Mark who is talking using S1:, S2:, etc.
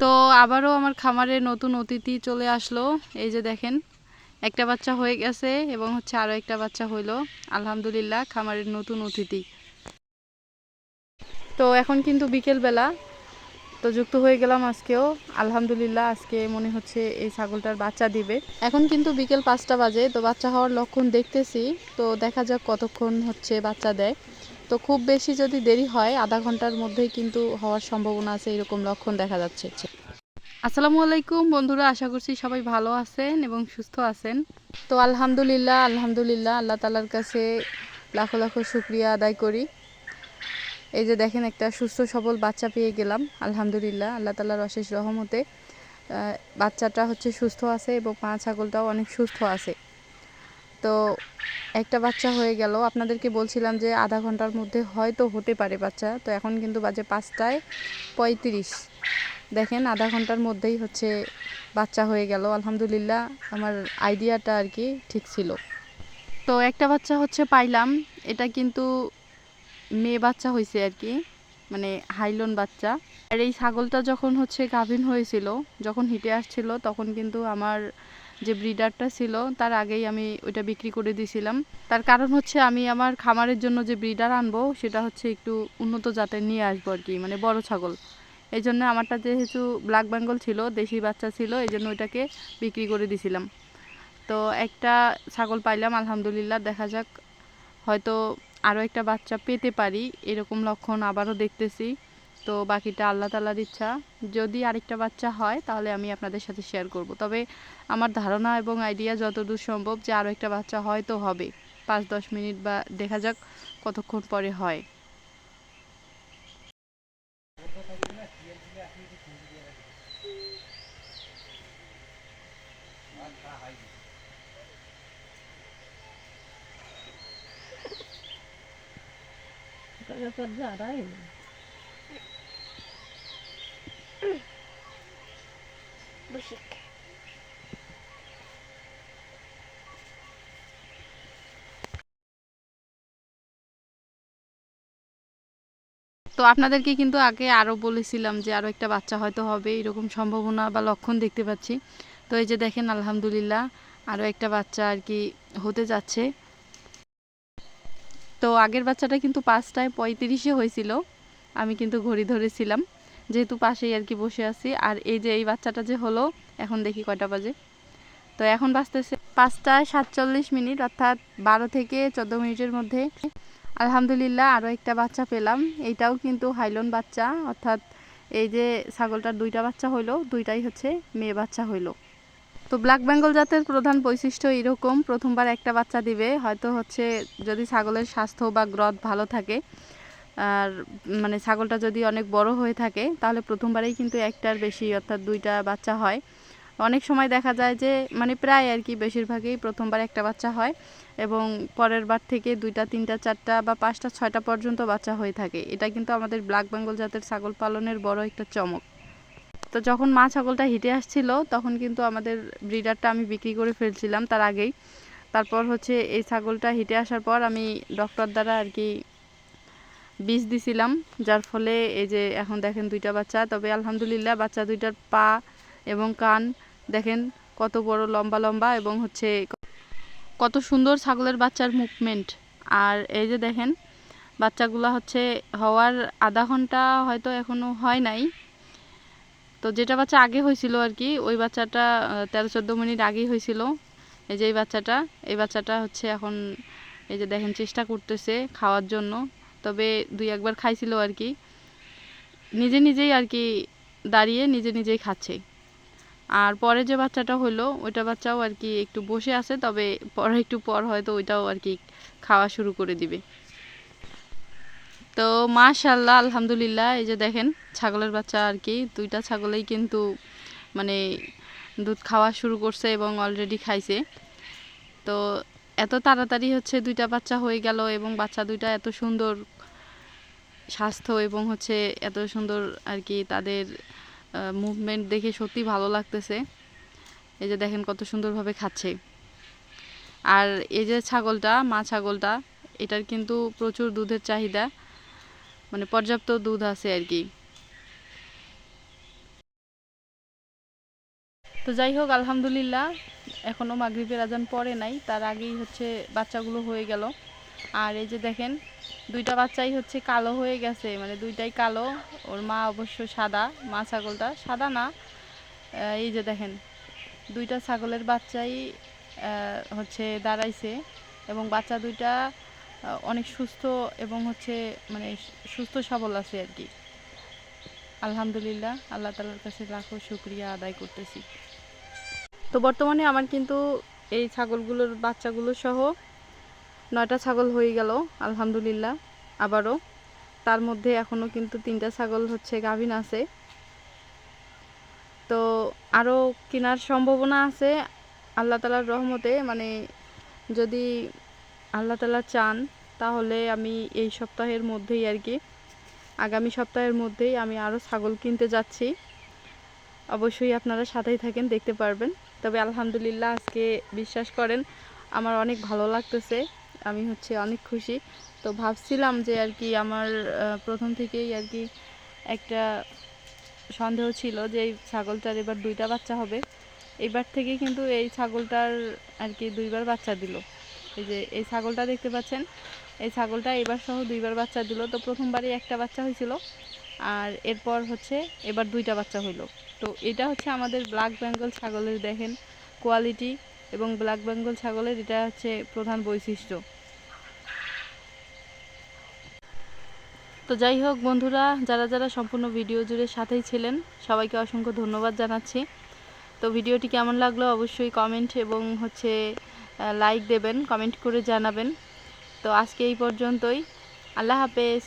S1: তো আবারও আমার খামারে নতুন অতিথি চলে আসলো। এই যে দেখেন একটা বাচ্চা হয়ে গেছে এবং হচ্ছে আরও একটা বাচ্চা হইলো। আলহামদুলিল্লাহ খামারের নতুন অতিথি। তো এখন কিন্তু বিকেলবেলা, তো যুক্ত হয়ে গেলাম আজকেও। আলহামদুলিল্লাহ আজকে মনে হচ্ছে এই ছাগলটার বাচ্চা দিবে। এখন কিন্তু বিকেল 5টা বাজে, তো বাচ্চা হওয়ার লক্ষণ দেখতেছি। তো দেখা যাক কতক্ষণ হচ্ছে বাচ্চা দেয়। তো খুব বেশি যদি দেরি হয় আধা ঘন্টার মধ্যেই কিন্তু হওয়ার সম্ভাবনা আছে, এরকম লক্ষণ দেখা যাচ্ছে। আসসালামু আলাইকুম বন্ধুরা, আশা করছি সবাই ভালো আছেন এবং সুস্থ আছেন। তো আলহামদুলিল্লাহ আল্লাহ তাআলার কাছে লাখো লাখো শুকরিয়া আদায় করি। এই যে দেখেন একটা সুস্থ সবল বাচ্চা পেয়ে গেলাম আলহামদুলিল্লাহ আল্লাহ তাআলার অশেষ রহমতে। বাচ্চাটা হচ্ছে সুস্থ আছে এবং মা ছাগলটাও অনেক সুস্থ আছে। তো একটা বাচ্চা হয়ে গেল। আপনাদেরকে বলছিলাম যে আধা ঘন্টার মধ্যে হয়তো হতে পারে বাচ্চা। তো এখন কিন্তু বাজে 5টা 35। দেখেন আধা ঘন্টার মধ্যেই হচ্ছে বাচ্চা হয়ে গেল আলহামদুলিল্লাহ। আমার আইডিয়াটা আর কি ঠিক ছিল। তো একটা বাচ্চা হচ্ছে পাইলাম, এটা কিন্তু মেয়ে বাচ্চা হয়েছে আর কি, মানে হাইলন বাচ্চা। আর এই ছাগলটা যখন হচ্ছে গাভীন হয়েছিল, যখন হিটে আসছিল, তখন কিন্তু আমার যে ব্রিডারটা ছিল তার আগেই আমি ওইটা বিক্রি করে দিয়েছিলাম। তার কারণ হচ্ছে আমি আমার খামারের জন্য যে ব্রিডার আনবো সেটা হচ্ছে একটু উন্নত জাতের নিয়ে আসবো আর কি, মানে বড় ছাগল। এই জন্য আমারটা যেহেতু ব্ল্যাক বেঙ্গল ছিল, দেশি বাচ্চা ছিল, এই জন্য ওইটাকে বিক্রি করে দিয়েছিলাম। তো একটা ছাগল পাইলাম আলহামদুলিল্লাহ। দেখা যাক হয়তো আরও একটা বাচ্চা পেতে পারি, এরকম লক্ষণ আবারও দেখতেছি। তো বাকিটা আল্লাহ তাআলার ইচ্ছা। যদি আরেকটা বাচ্চা হয় তাহলে আমি আপনাদের সাথে শেয়ার করব। তবে আমার ধারণা এবং আইডিয়া যতদূর সম্ভব যে আরও একটা বাচ্চা হয়তো হবে, 5-10 মিনিট বা দেখা যাক কতক্ষণ পরে হয়। তো আপনাদেরকে কিন্তু আগে আরও বলেছিলাম যে আরও একটা বাচ্চা হয়তো হবে, এরকম সম্ভাবনা বা লক্ষণ দেখতে পাচ্ছি। তো এই যে দেখেন আলহামদুলিল্লাহ আরও একটা বাচ্চা আর কি হতে যাচ্ছে। তো আগের বাচ্চাটা কিন্তু 5টা 35-এ হয়েছিল। আমি কিন্তু ঘড়ি ধরেছিলাম যেহেতু পাশেই আর কি বসে আছি। আর এই যে এই বাচ্চাটা যে হলো, এখন দেখি কয়টা বাজে। তো এখন বাজতেছে 5টা 47 মিনিট, অর্থাৎ 12 থেকে 14 মিনিটের মধ্যে আলহামদুলিল্লাহ আরও একটা বাচ্চা পেলাম। এইটাও কিন্তু হাইলন বাচ্চা, অর্থাৎ এই যে ছাগলটার 2টা বাচ্চা হইলো, 2টাই হচ্ছে মেয়ে বাচ্চা হইলো। তো ব্ল্যাক বেঙ্গল জাতের প্রধান বৈশিষ্ট্য এরকম, প্রথমবার একটা বাচ্চা দিবে। হয়তো হচ্ছে যদি ছাগলের স্বাস্থ্য বা গ্রোথ ভালো থাকে, আর মানে ছাগলটা যদি অনেক বড় হয়ে থাকে, তাহলে প্রথমবারেই কিন্তু একটার বেশি অর্থাৎ 2টা বাচ্চা হয়। অনেক সময় দেখা যায় যে মানে প্রায় আর কি বেশিরভাগই প্রথমবার একটা বাচ্চা হয় এবং পরের বার থেকে 2টা 3টা 4টা বা 5টা 6টা পর্যন্ত বাচ্চা হয়ে থাকে। এটা কিন্তু আমাদের ব্ল্যাক বেঙ্গল জাতের ছাগল পালনের বড় একটা চমক। তো যখন মা ছাগলটা হিটে আসছিল তখন কিন্তু আমাদের ব্রিডারটা আমি বিক্রি করে ফেলছিলাম তার আগেই। তারপর হচ্ছে এই ছাগলটা হিটে আসার পর আমি ডক্টর দ্বারা আর কি বীজ দিছিলাম, যার ফলে এই যে এখন দেখেন 2টা বাচ্চা। তবে আলহামদুলিল্লাহ বাচ্চা 2টার পা এবং কান দেখেন কত বড় লম্বা লম্বা এবং হচ্ছে কত সুন্দর ছাগলের বাচ্চার মুভমেন্ট। আর এই যে দেখেন বাচ্চাগুলো হচ্ছে হওয়ার আধা ঘন্টা হয়তো এখনো হয় নাই। তো যেটা বাচ্চা আগে হয়েছিল আর কি, ওই বাচ্চাটা 13-14 মিনিট আগেই হয়েছিল। এই যে এই বাচ্চাটা হচ্ছে এখন এই যে দেখেন চেষ্টা করতেছে খাওয়ার জন্য। তবে 2-1বার খাইছিল আর কি, নিজে নিজেই আর কি দাঁড়িয়ে নিজে নিজেই খাচ্ছে। আর পরে যে বাচ্চাটা হলো ওইটা বাচ্চাও আর কি একটু বসে আছে, তবে পরে একটু পর হয়তো ওইটাও আর কি খাওয়া শুরু করে দিবে। তো মাশাআল্লাহ আলহামদুলিল্লাহ এই যে দেখেন ছাগলের বাচ্চা আর কি 2টা ছাগলেই কিন্তু মানে দুধ খাওয়া শুরু করছে এবং অলরেডি খাইছে। তো এত তাড়াতাড়ি হচ্ছে 2টা বাচ্চা হয়ে গেল এবং বাচ্চা 2টা এত সুন্দর স্বাস্থ্য এবং হচ্ছে এত সুন্দর আর কি তাদের মুভমেন্ট দেখে সত্যি ভালো লাগতেছে। এই যে দেখেন কত সুন্দরভাবে খাচ্ছে। আর এই যে ছাগলটা, মা ছাগলটা, এটার কিন্তু প্রচুর দুধের চাহিদা, মানে পর্যাপ্ত দুধ আছে আর কি। তো যাই হোক, আলহামদুলিল্লাহ এখনও মাগরিবের আজান পড়ে নাই, তার আগেই হচ্ছে বাচ্চাগুলো হয়ে গেল। আর এই যে দেখেন দুইটা বাচ্চাই হচ্ছে কালো হয়ে গেছে, মানে দুইটাই কালো। ওর মা অবশ্য সাদা, মা ছাগলটা সাদা না। এই যে দেখেন দুইটা ছাগলের বাচ্চাই হচ্ছে দাঁড়াইছে, এবং বাচ্চা দুইটা অনেক সুস্থ এবং হচ্ছে মানে সুস্থ সবল আছে আর কি। আলহামদুলিল্লাহ, আল্লাহ তাআলার কাছে লাখো শুকরিয়া আদায় করতেছি। তো বর্তমানে আমার কিন্তু এই ছাগলগুলোর বাচ্চাগুলো সহ 9টা ছাগল হয়ে গেল আলহামদুলিল্লাহ। আবারও তার মধ্যে এখনও কিন্তু 3টা ছাগল হচ্ছে গাভীন আছে। তো আরও কেনার সম্ভাবনা আছে আল্লাহ তাআলার রহমতে, মানে যদি আল্লাহ তাআলা চান তাহলে আমি এই সপ্তাহের মধ্যেই আর কি, আগামী সপ্তাহের মধ্যেই আমি আরও ছাগল কিনতে যাচ্ছি। অবশ্যই আপনারা সাথেই থাকেন, দেখতে পারবেন। তবে আলহামদুলিল্লাহ আজকে বিশ্বাস করেন আমার অনেক ভালো লাগতেছে, আমি হচ্ছে অনেক খুশি। তো ভাবছিলাম যে আর কি আমার প্রথম থেকেই আর কি একটা সন্দেহ ছিল যে এই ছাগলটার এবার 2টা বাচ্চা হবে। এবার থেকে কিন্তু এই ছাগলটার আর কি 2বার বাচ্চা দিল। এই যে এই ছাগলটা দেখতে পাচ্ছেন, এই ছাগলটা এবার সহ 2বার বাচ্চা দিল। তো প্রথমবারই একটা বাচ্চা হয়েছিল, আর এরপর হচ্ছে এবার 2টা বাচ্চা হইল। তো এটা হচ্ছে আমাদের ব্ল্যাক বেঙ্গল ছাগলের দেখেন কোয়ালিটি, এবং ব্ল্যাক বেঙ্গল ছাগলের এটা হচ্ছে প্রধান বৈশিষ্ট্য। তো যাই হোক বন্ধুরা, যারা যারা সম্পূর্ণ ভিডিও জুড়ে সাথেই ছিলেন সবাইকে অসংখ্য ধন্যবাদ জানাচ্ছি। তো ভিডিওটি কেমন লাগলো অবশ্যই কমেন্ট এবং হচ্ছে লাইক দেবেন, কমেন্ট করে জানাবেন। তো আজকে এই পর্যন্তই, আল্লাহ হাফেজ।